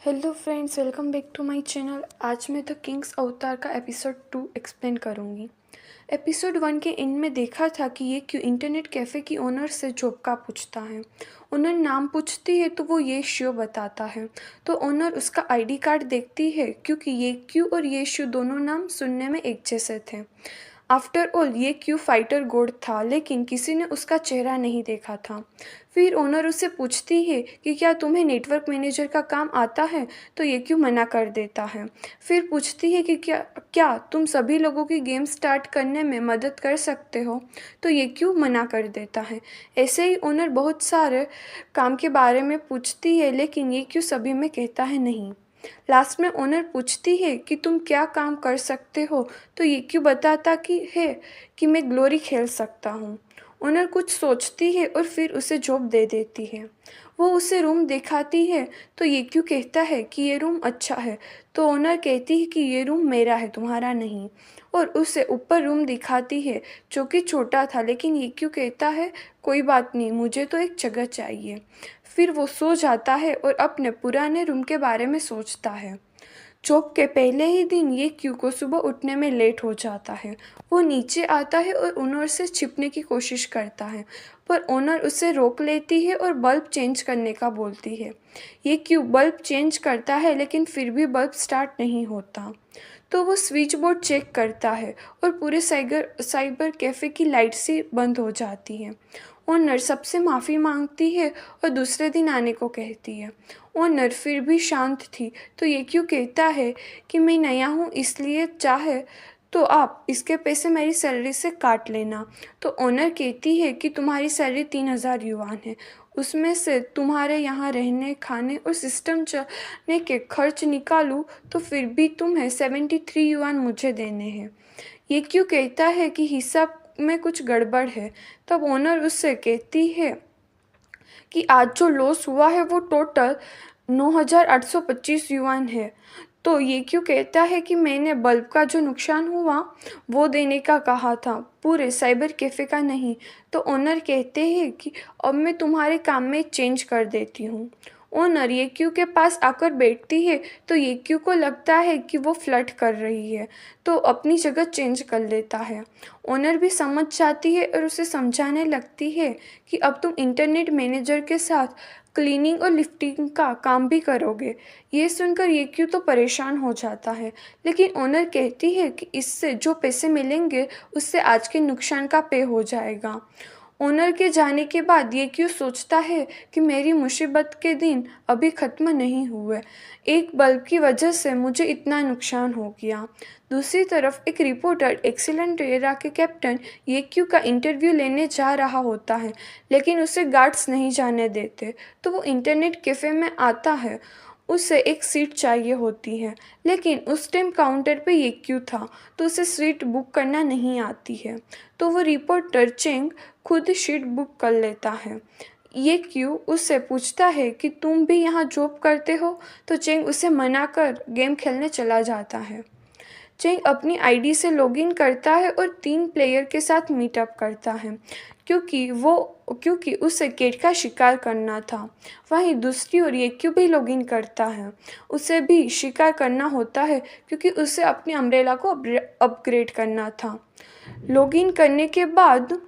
Hello friends, welcome back to my channel. आज मैं the Kings अवतार का एपिसोड 2 एक्सप्लेन करूँगी। एपिसोड 1 के एंड में देखा था कि ये क्यों इंटरनेट कैफ़े की ओनर से जॉब का पूछता है। ओनर नाम पूछती है तो वो ये शो बताता है। तो ओनर उसका आईडी कार्ड देखती है क्योंकि ये क्यू और ये शो दोनों नाम सुनने में एक जैसे थे। आफ्टर ऑल ये क्यू फाइटर गोड था, लेकिन किसी ने उसका चेहरा नहीं देखा था। फिर ओनर उससे पूछती है कि क्या तुम्हें नेटवर्क मैनेजर का काम आता है, तो ये क्यों मना कर देता है। फिर पूछती है कि क्या क्या तुम सभी लोगों की गेम स्टार्ट करने में मदद कर सकते हो, तो ये क्यों मना कर देता है। ऐसे ही ओनर बहुत सारे काम के बारे में पूछती है, लेकिन ये क्यों सभी में कहता है नहीं। लास्ट में ओनर पूछती है कि तुम क्या काम कर सकते हो, तो ये क्यों बताता कि मैं ग्लोरी खेल सकता हूँ। ओनर कुछ सोचती है और फिर उसे जॉब दे देती है। वो उसे रूम दिखाती है तो ये क्यों कहता है कि ये रूम अच्छा है, तो ओनर कहती है कि ये रूम मेरा है, तुम्हारा नहीं। और उसे ऊपर रूम दिखाती है जो कि छोटा था, लेकिन ये क्यों कहता है कोई बात नहीं, मुझे तो एक जगह चाहिए। फिर वो सो जाता है और अपने पुराने रूम के बारे में सोचता है। जॉब के पहले ही दिन ये क्यू को सुबह उठने में लेट हो जाता है। वो नीचे आता है और ओनर से छिपने की कोशिश करता है, पर ओनर उसे रोक लेती है और बल्ब चेंज करने का बोलती है। ये क्यू बल्ब चेंज करता है, लेकिन फिर भी बल्ब स्टार्ट नहीं होता। तो वो स्विच बोर्ड चेक करता है और पूरे साइबर कैफ़े की लाइट्स ही बंद हो जाती हैं। ओनर सबसे माफ़ी मांगती है और दूसरे दिन आने को कहती है। ओनर फिर भी शांत थी, तो ये क्यों कहता है कि मैं नया हूँ, इसलिए चाहे तो आप इसके पैसे मेरी सैलरी से काट लेना। तो ओनर कहती है कि तुम्हारी सैलरी 3,000 युआन है, उसमें से तुम्हारे यहाँ रहने खाने और सिस्टम चलने के खर्च निकालूँ तो फिर भी तुम्हें 73 युआन मुझे देने हैं। ये क्यों कहता है कि हिसाब में कुछ गड़बड़ है। तब ओनर उससे कहती है कि आज जो लॉस हुआ है वो टोटल 9,825 युआन है। तो ये क्यों कहता है कि मैंने बल्ब का जो नुकसान हुआ वो देने का कहा था, पूरे साइबर कैफ़े का नहीं। तो ओनर कहते हैं कि अब मैं तुम्हारे काम में चेंज कर देती हूँ। ओनर ये क्यू के पास आकर बैठती है तो ये क्यू को लगता है कि वो फ्लर्ट कर रही है, तो अपनी जगह चेंज कर लेता है। ओनर भी समझ जाती है और उसे समझाने लगती है कि अब तुम इंटरनेट मैनेजर के साथ क्लीनिंग और लिफ्टिंग का काम भी करोगे। ये सुनकर ये क्यों तो परेशान हो जाता है, लेकिन ओनर कहती है कि इससे जो पैसे मिलेंगे उससे आज के नुकसान का पे हो जाएगा। ओनर के जाने के बाद ये क्यों सोचता है कि मेरी मुसीबत के दिन अभी ख़त्म नहीं हुए, एक बल्ब की वजह से मुझे इतना नुकसान हो गया। दूसरी तरफ एक रिपोर्टर एक्सीलेंट एरा के कैप्टन ये क्यू का इंटरव्यू लेने जा रहा होता है, लेकिन उसे गार्ड्स नहीं जाने देते। तो वो इंटरनेट कैफ़े में आता है, उसे एक सीट चाहिए होती है, लेकिन उस टाइम काउंटर पे ये क्यू था, तो उसे सीट बुक करना नहीं आती है। तो वो रिपोर्टर चेंग खुद सीट बुक कर लेता है। ये क्यू उससे पूछता है कि तुम भी यहाँ जॉब करते हो, तो चेंग उसे मना कर गेम खेलने चला जाता है। चेंग अपनी आईडी से लॉगिन करता है और 3 प्लेयर के साथ मीटअप करता है, क्योंकि उसे केट का शिकार करना था। वहीं दूसरी ओर ये क्यों भी लॉगिन करता है, उसे भी शिकार करना होता है क्योंकि उसे अपनी अम्ब्रेला को अपग्रेड करना था। लॉगिन करने के बाद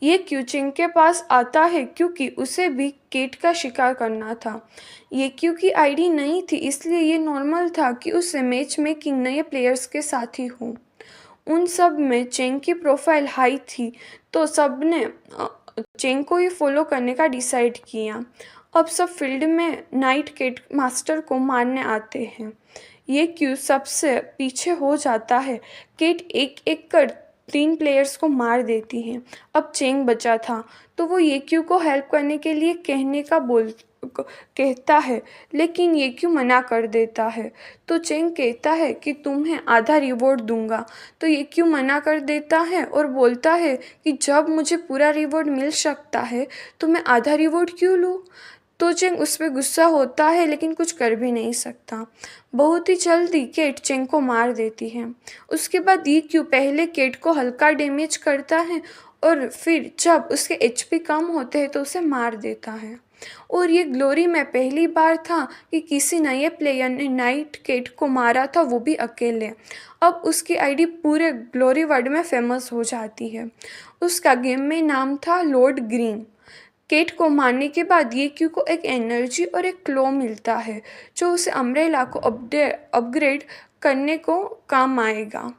ये क्यू चिंग के पास आता है क्योंकि उसे भी केट का शिकार करना था। ये क्यू की आईडी नहीं थी, इसलिए ये नॉर्मल था कि उसे मैच मेकिंग नए प्लेयर्स के साथ ही हो। उन सब में चेंग की प्रोफाइल हाई थी, तो सब ने चेंग को ही फॉलो करने का डिसाइड किया। अब सब फील्ड में नाइट केट मास्टर को मारने आते हैं। ये क्यू सबसे पीछे हो जाता है। केट एक एक कर 3 प्लेयर्स को मार देती है। अब चेंग बचा था, तो वो ये क्यू को हेल्प करने के लिए कहता है, लेकिन ये क्यों मना कर देता है। तो चेंग कहता है कि तुम्हें आधा रिवॉर्ड दूंगा, तो ये क्यों मना कर देता है और बोलता है कि जब मुझे पूरा रिवॉर्ड मिल सकता है तो मैं आधा रिवॉर्ड क्यों लूँ। तो चेंग उस पर गुस्सा होता है, लेकिन कुछ कर भी नहीं सकता। बहुत ही जल्दी केट चेंग को मार देती है। उसके बाद ये क्यू पहले केट को हल्का डैमेज करता है और फिर जब उसके एचपी कम होते हैं तो उसे मार देता है। और ये ग्लोरी में पहली बार था कि किसी नए प्लेयर ने नाइट कैट को मारा था, वो भी अकेले। अब उसकी आईडी पूरे ग्लोरी वर्ल्ड में फेमस हो जाती है। उसका गेम में नाम था लॉर्ड ग्रीन। केट को मारने के बाद ये क्यू को एक एनर्जी और एक क्लो मिलता है जो उसे अम्ब्रेला को अपग्रेड करने को काम आएगा।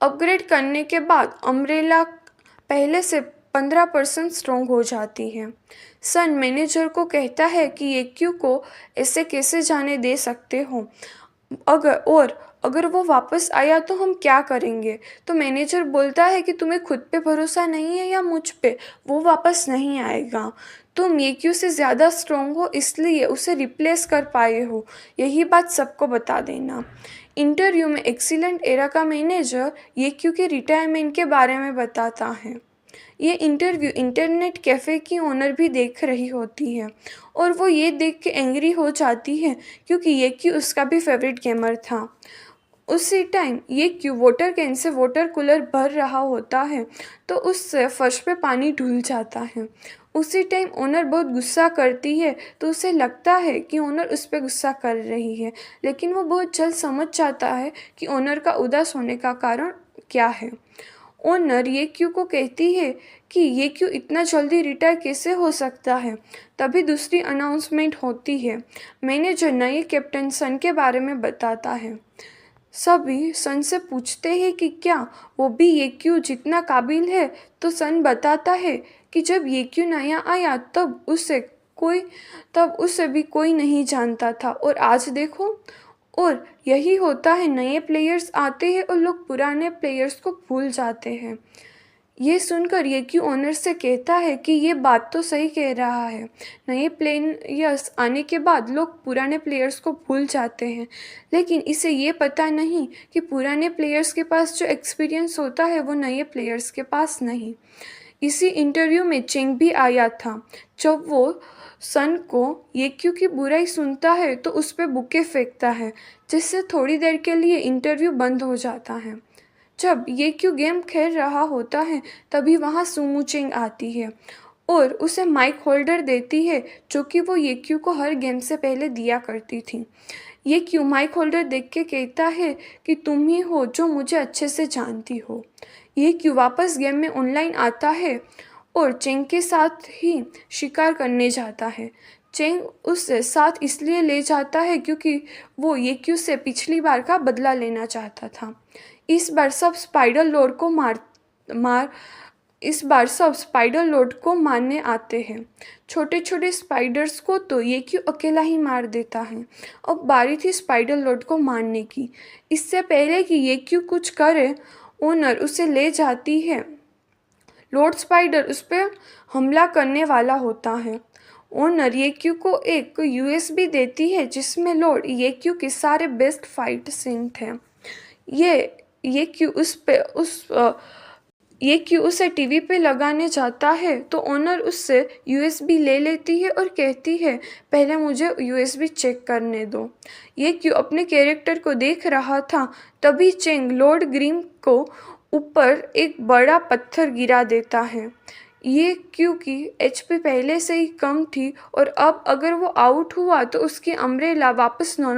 अपग्रेड करने के बाद अम्ब्रेला पहले से 15% स्ट्रॉन्ग हो जाती है। सन मैनेजर को कहता है कि ये क्यू को ऐसे कैसे जाने दे सकते हो, अगर वो वापस आया तो हम क्या करेंगे। तो मैनेजर बोलता है कि तुम्हें खुद पे भरोसा नहीं है या मुझ पे, वो वापस नहीं आएगा। तुम ये क्यू से ज़्यादा स्ट्रॉन्ग हो इसलिए उसे रिप्लेस कर पाए हो, यही बात सबको बता देना। इंटरव्यू में एक्सीलेंट एरा का मैनेजर ये क्यू के रिटायरमेंट के बारे में बताता है। ये इंटरव्यू इंटरनेट कैफ़े की ओनर भी देख रही होती है और वो ये देख के एंग्री हो जाती है क्योंकि ये क्यू उसका भी फेवरेट गेमर था। उसी टाइम ये Q water can say water cooler भर रहा होता है तो उससे फर्श पे पानी ढुल जाता है। उसी टाइम ओनर बहुत गुस्सा करती है तो उसे लगता है कि ओनर उस पर गुस्सा कर रही है, लेकिन वो बहुत जल्द समझ जाता है कि ओनर का उदास होने का कारण क्या है। ओनर ये क्यू को कहती है कि ये क्यू इतना जल्दी रिटायर कैसे हो सकता है। तभी दूसरी अनाउंसमेंट होती है। मैनेजर नए कैप्टन सन के बारे में बताता है। सभी सन से पूछते हैं कि क्या वो भी ये क्यू जितना काबिल है, तो सन बताता है कि जब ये क्यू नया आया तब उसे भी कोई नहीं जानता था और आज देखो। और यही होता है, नए प्लेयर्स आते हैं और लोग पुराने प्लेयर्स को भूल जाते हैं। ये सुनकर ये क्यू ओनर से कहता है कि ये बात तो सही कह रहा है, नए प्लेयर्स आने के बाद लोग पुराने प्लेयर्स को भूल जाते हैं, लेकिन इसे ये पता नहीं कि पुराने प्लेयर्स के पास जो एक्सपीरियंस होता है वो नए प्लेयर्स के पास नहीं। इसी इंटरव्यू में चेंग भी आया था। जब वो सन को ये क्यू की बुराई सुनता है तो उस पर बुके फेंकता है, जिससे थोड़ी देर के लिए इंटरव्यू बंद हो जाता है। जब ये क्यू गेम खेल रहा होता है तभी वहाँ सुमू चेंग आती है और उसे माइक होल्डर देती है जो कि वो ये क्यू को हर गेम से पहले दिया करती थी। ये क्यू माइक होल्डर देख के कहता है कि तुम ही हो जो मुझे अच्छे से जानती हो। ये क्यू वापस गेम में ऑनलाइन आता है और चेंग के साथ ही शिकार करने जाता है। चेंग उससे साथ इसलिए ले जाता है क्योंकि वो ये क्यू से पिछली बार का बदला लेना चाहता था। इस बार सब स्पाइडर लोड को मारने आते हैं। छोटे छोटे स्पाइडर्स को तो ये क्यों अकेला ही मार देता है। अब बारी थी स्पाइडर लोड को मारने की। इससे पहले कि ये क्यों कुछ करे, ओनर उसे ले जाती है। लॉर्ड स्पाइडर उस पर हमला करने वाला होता है। ओनर ये क्यू को एक यूएसबी देती है जिसमें लॉर्ड ये क्यू के सारे बेस्ट फाइट सीन थे। ये क्यू उसे टीवी पे लगाने जाता है तो ओनर उससे यूएसबी ले लेती है और कहती है पहले मुझे यूएसबी चेक करने दो। ये क्यू अपने कैरेक्टर को देख रहा था, तभी चेंग लॉर्ड ग्रीम को ऊपर एक बड़ा पत्थर गिरा देता है। ये क्यू की एचपी पहले से ही कम थी और अब अगर वो आउट हुआ तो उसकी अम्ब्रेला वापस नॉर्मल